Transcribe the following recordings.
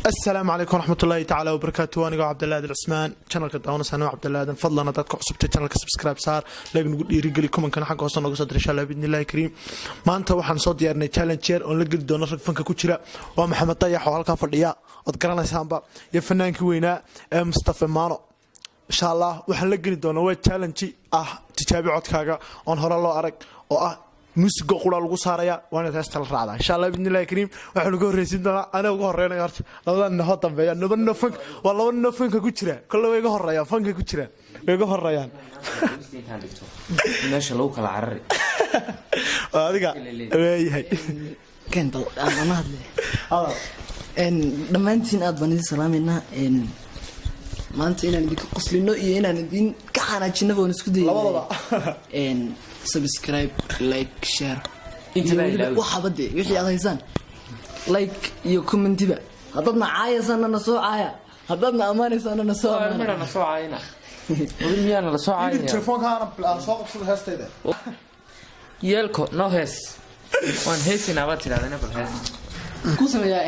السلام عليكم ورحمة الله تعالى وبركاته. وأنا عبد الله العثمان channel كداونا سنة عبد الله فضلا نتاكم عصبت channel سبسكرايب صار لكن نقول يرجع لكم كان حق وصلنا قصد إن شاء الله بإذن الله الكريم. ما أنت وحن صوت يارني challenge ونلقي دون رك فنك كوتشرا ومحمد طيح وهالك فرديا أذكرنا سامبا يفنان كوينا مصطفى مانو إن شاء الله وحن لقي دون هو challenge تتابع عدكاga on هرا الله أرك music qura lagu saaraya waana taastal raacda insha Allah ibn Allah kareem waxaan ugu horeysin doonaa ana ugu horeeyay horta labadana hoo dambeeya nabadna funk waa labadana funk ku jira kullu way iga horeeyaan funk ku jira way iga horeeyaan meesha lagu kala carari adiga weeyahay kan bal aan hadlay dhamaantiin aad baan idin salaameynaa maanta inaan idin qoslino iyo inaan idin ka xanaajino oo isku dayo labadaba subscribe like share inta waxa bade wixii aad haysan like iyo comment ba hadadna caayasana na soo caaya hadadna amaanaysana na soo amaana na soo caayina waliyaana la soo caayina telefoonka aan soo qabsado heestayda yeelko no hees waan heesina baad tiraadana bal hees ku sameeyaa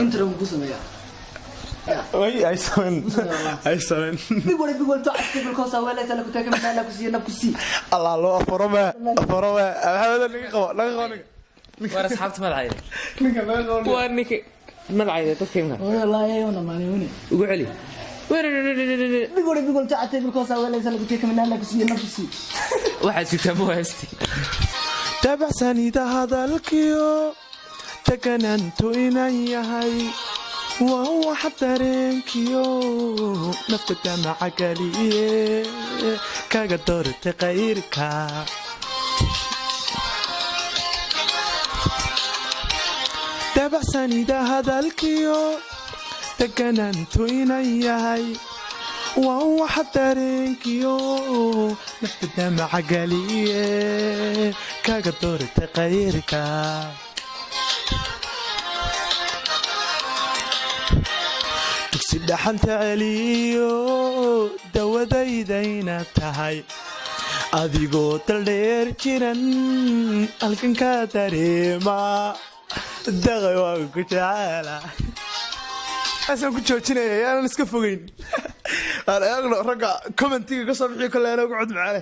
intro ku sameeyaa اي ايسن بيقول تعرف بالكوسه ولا سالك تاكل مثلا كسي نبكسي الله الله فرما هذا اللي قوا war asxaabta malcayda waa ninka malcayda dadkeena wallahi ayuna maaniwani ugu celi بيقول تعرف بالكوسه ولا سالك تاكل مثلا كسي نبكسي waxa jirta ma haysti تابع سنيده هذا الكيو تكننتو إنان يهي وهو حتى رينكيو نفتك معك ليه كاقا دور تغيركا تابع سنيده هذا الكيو تكننتو إنان يهي وهو حتى رينكيو نفتك معك ليه كاقا دور تغيركا dhaxanta celiyo dawadaydaina tahay adigoo daldheer jiran halkan ka dareema daqay waan ku jecela asaan ku joojinaya yaanan iska fogeyn aan eegno ragga commentiga ka soo bixiyo kale ugu cod macale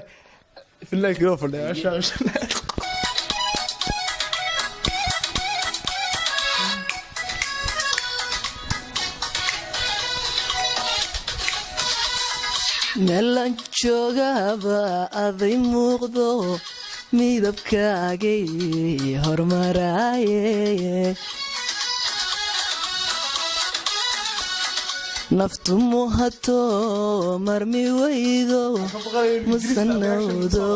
fillahi kiro fadhiya insha meelan joogaba aday muuqdo midabkaagay hormaraaye naftu muhato marmi weydo musanawdo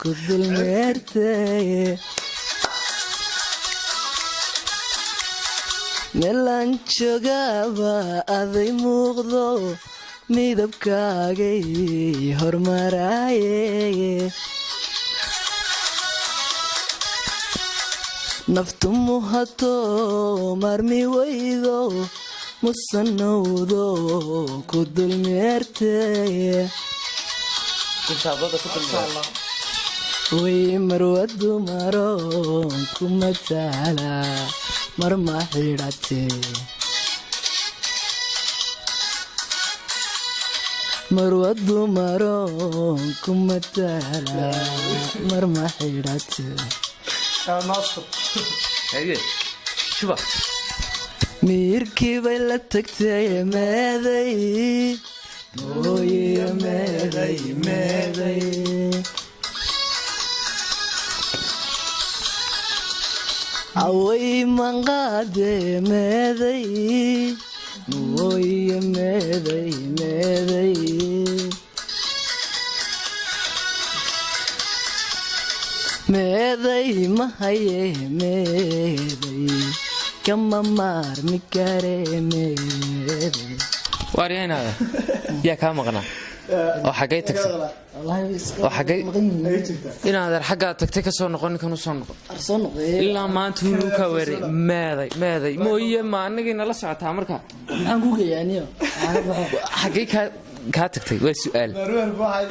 ku dulmeertay meelan joogaba aday muuqdo midabkaagay hormaraaye naftu muhato marmi weydo musanawdo ku dulmeertay way marwadu maroon ku mataala marma xidhatee marwadu maroon ku mataala marma xidhatee shuba miirkii bay la tagtay meeday mooye meeday away manqaade meeday mooye meeday meeday mahaye meeday kama maarmi kare meeday waariyaynaada yaa kaa maqnaa oo xagay tagtay oo xagay inaad xagga tagtay ka soo noqon ninkan u soo noqon ilaa maanta uu ka weeray meeday mooye ma anagina la socotaa marka maxaan ku geeyaniyo xagay ka kaa tagtay waa su'aal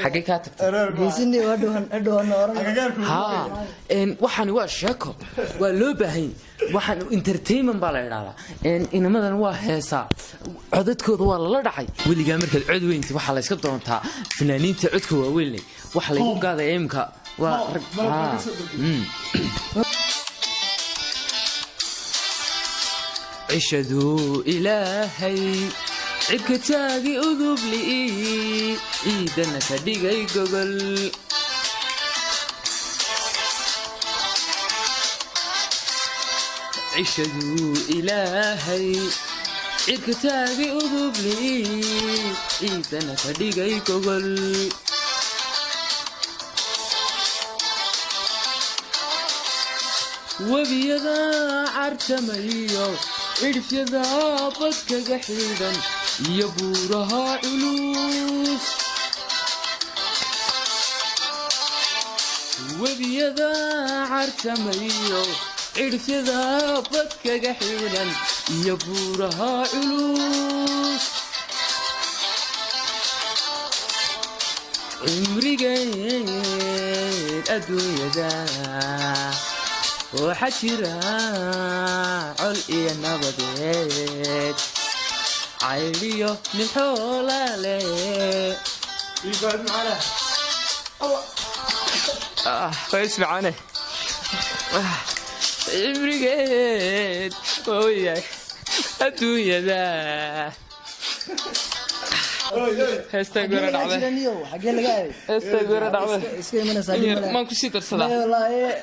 xagee kaa tagtay geesini waa dhawaan oran haa waxani waa sheeko waa loo baahan waxaan entertainment baa la yiraahdaa inamadan waa heesaa codadkooda waa la dhacay weligaa markaad cod weynti waxa la iska doontaa fanaaniinta codka waa weynay waxa lagu gaaday imka waa عشدوا إلهي عبك تاقي أذوب لي إيدنا كديقي قبل عشدوا إلهي عبك تاقي أذوب لي إيدنا كديقي قبل وبيضا عرتميو عرف يذا بدك قحيدا يبورها علوس وبيذا عرتميو عرف يذا بدك قحيدا يبورها علوس عمري قيد أدوية ذا وحشرا علقي النبضات عيليو من حولالي يقعد معنا الله كويس معنا بريقيد وياك أدوية ذا هستغفر الله حاجه لقاي هستغفر الله اسكي من سالم ما كنت ترسل والله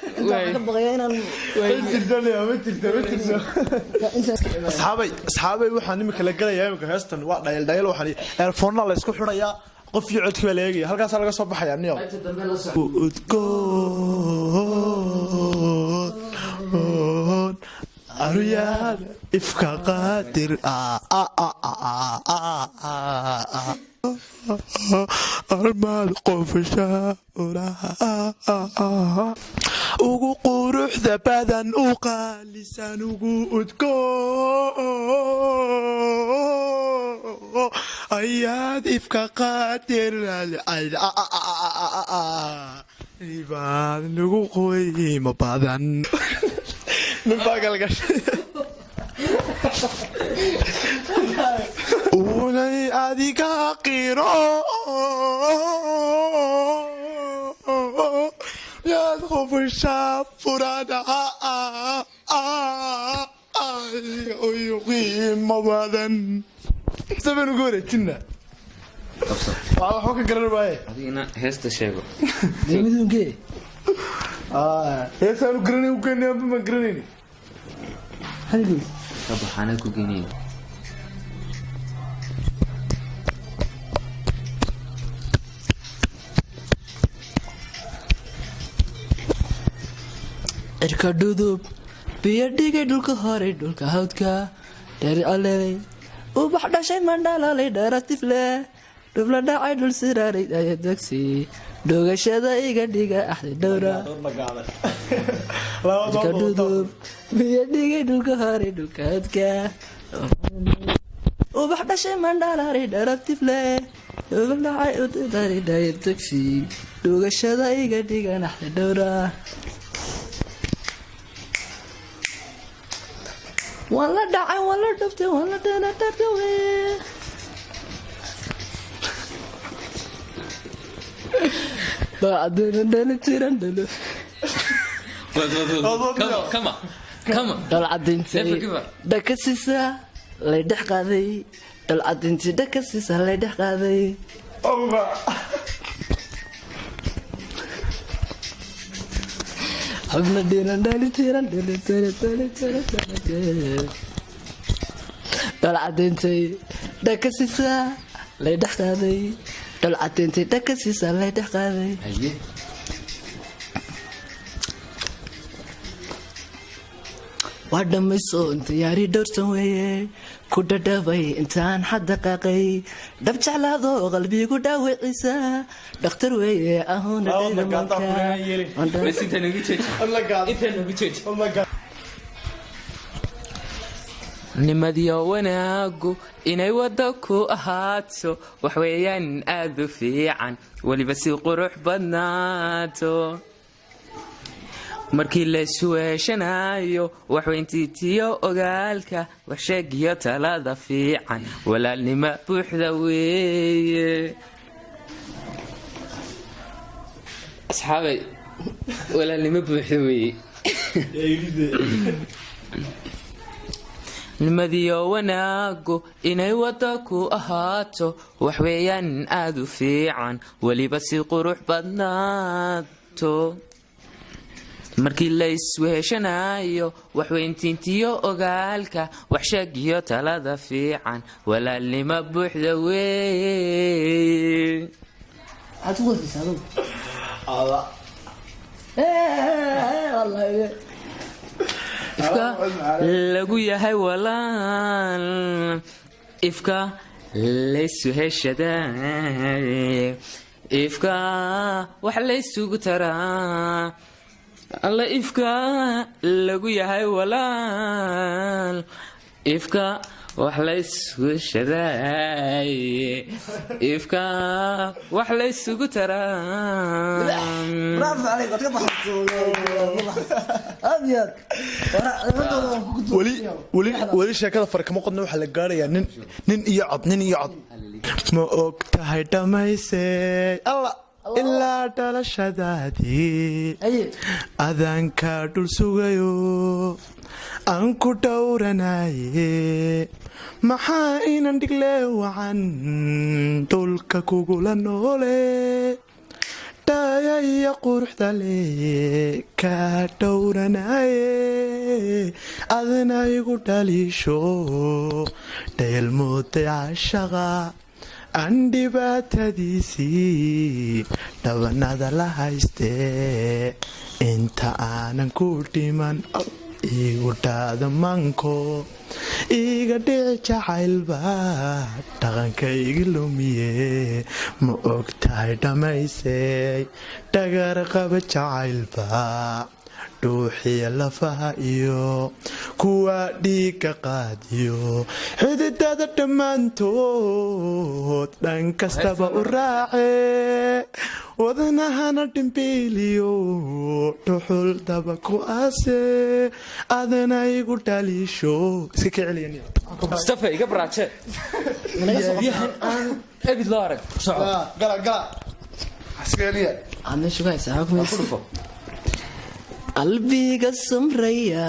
انت بغي انا asxaabay waxaan imika la galayaa imika heestan waa dhayl waxaan earphone la isku xirayaa qof iyo codki baa leegaya halkaas laga soo baxaya niyo أرياد إفكا قادر أرمال قفشا ugu quruxda badan u qaalisan ugu udko ayaad ifka qaadir ibaan lagu qoyma badan unay adiga qiro yaad qofsha furada qiimo badan sabanu goorejina waxaa ka garan waaye adigina heesta sheego midunke heesaanu garanay u keenay ama ma garanayni halgii ka baxana ku geenay irka dhudub biyo dhigay dhulka hore dhulka hawdka dheer aley ubax dhashay mandhalaalay dheeratifle dhubla dhacay dhul siraaray aya degsi dhogashada iga dhiga axdi dhowra irka dhudub biyo dhigay dhulka hore dhulka hawdka ubax dhashay mandhalaalay dheeratifle dhubla dhacay udhari aya degsi dhogashada iga dhiga axdi dhowra wala dhacay wala dhaftay wala dhana tartawe ba adana dhana tiran dhalo kama dal cadinti dhakasisa lay dhex qaaday dal cadinti dhakasisa lay dhex qaaday habna dhiran dhali tiran dhali dal cadintay dhakasisa lay dhex qaaday dal cadintay dhakasisa lay dhex qaaday waa dhammayso intiyaari dhowrsan weeye ku dhadhabay intaan xad daqaaqay dhab jeclaado qalbigu dhaawiciisa dhakhtar weeye ahoona nimadiyo wanaagu inay wada ku ahaato waxweeyaan aad u fiican weliba si qurux badnaato markii la isweeshanayo waxweyntiitiyo ogaalka waxsheegiyo talada fiican walaalnimo buuxda weeye asxaabay walaalnimo buuxda weeye nimadiyo wanaagu inay wada ku ahaato waxweeyaan aad u fiican weliba si qurux badnaato markii la isweeshanayo waxweyntiintiyo ogaalka waxsheegiyo talada fiican walaalnimo buuxda weeye ifka lagu yahay walaal ifka laysu heshaday ifka wax laysugu taraa alla ifka lagu yahay walaal ifka wax laysugu shaday ifka wax laysugu taraa weli sheekada farkama qodna waxaa la gaarayaa nin iyo cod ma og tahay dhammaysay alla ilaa dhalashadaadii adaanka dhul sugayo aan ku dhowranaye maxaa inan dhigle wacan dhulka kugula noole dhaayaya quruxda lee kaa dhowranaye adna igu dhaliisho dheelmooday cashaqa aan dhibaatadiisii dhabanada la haystee inta aanan ku dhiman igu dhaada manko iga dhici jacaylba dhaqanka igi lumiye ma og tahay dhammaysay dhagar qaba jacaylba dhuuxiya lafaha iyo kuwa dhiiga qaadiyo xididada dhammaantood dhan kastaba u raace wadanahana dhimbiiliyo dhuxul daba ku aase adana igu dhaliisho iska ka mustafa iga baraaje yahan aan abid loo arag qalbiga samraya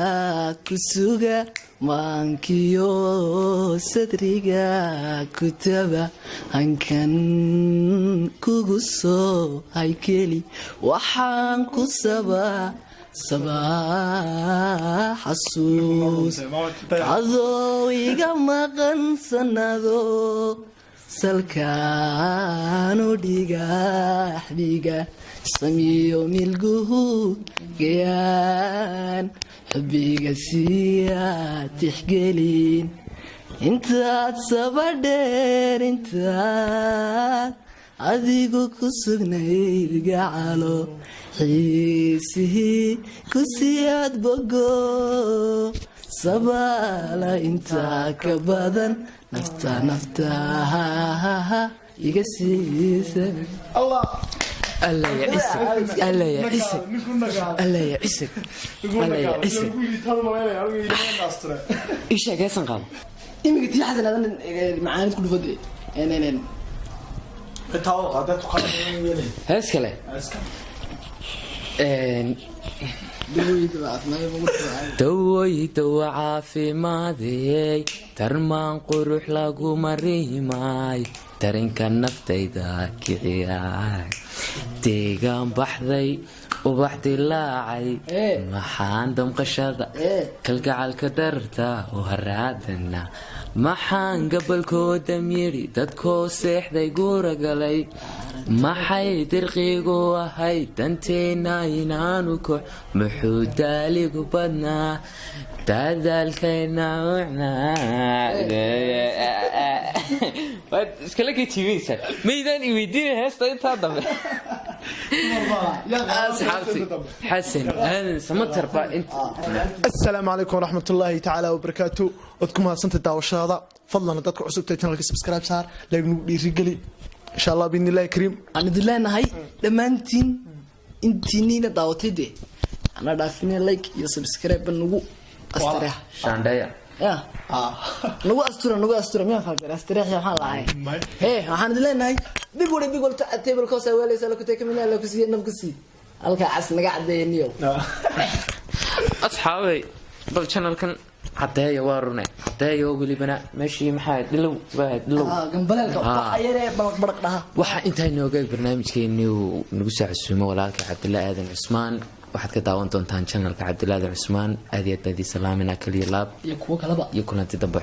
kusuga maankiyo sadriga kutaba hankan kugu soo haykeli waxaan ku sabaa xasuus adoo iga maqan sanado salkaanu dhigaxdhiga samiyo milguhu gayaan xubbiga siiya tixgelin intaad sabadheer intaad adigu ku sugnayd gacalo xiisihii ku siyaad bogo sabaala intaa ka badan naftaha iga siisa alla ya isag isheegaysan qaabo imiga tii xasan adan macaanid ku dhufade hees kale dawoydawa caafimaadey tarmaan qurux lagu mariimay tarinka naftayda kiciyay deegaan baxday ubax dilaacay maxaan damqashada kalgacalka darta u haraadana maxaan gabalkooda miyidhi dadkoo seexday guura galay maxay dirqiigu ahayd danteenna inaanu kox muxuu daaligu badnaa dadaalkayna waad iskala kitiibeysaa maydaan i weydiinay heesta intaa dambe asxaabti xasan aadan samatar baa inta السلام عليكم ورحمة الله تعالى وبركاته ودكم هالسنة داوشة فضلا ندتك عصبت channel سبسكرايب صار لكن يرجلي إن شاء الله بإذن الله كريم aan idin leenahay dhammaantiin intiiniina daawatay dee ana dhaafina like iyo subscribe nagu astareex shaandaya ya nagu astura miyaa falgar astareex waxaan lahayn waxaan idin leenahay big wall table kosa weelaysa la ku teekamina la ku siiyay nafkasi halka cas naga cadeeyniyo asxaabay bal channelkan cadeeyo waa runay cadeeyo welibana meeshii maxaa dhilow gambalelka waxa yaree baraq dhaha waxa inta inooga barnaamijkeeni nagu saacisuumo walaalka Cabdullaahi Aadan Cusmaan waxaad ka daawan doontaan channelka Cabdullaahi Aadan Cusmaan aad iyo aad salaamina kaliya laab iyo kuwa kaleba iyo kulanti dambe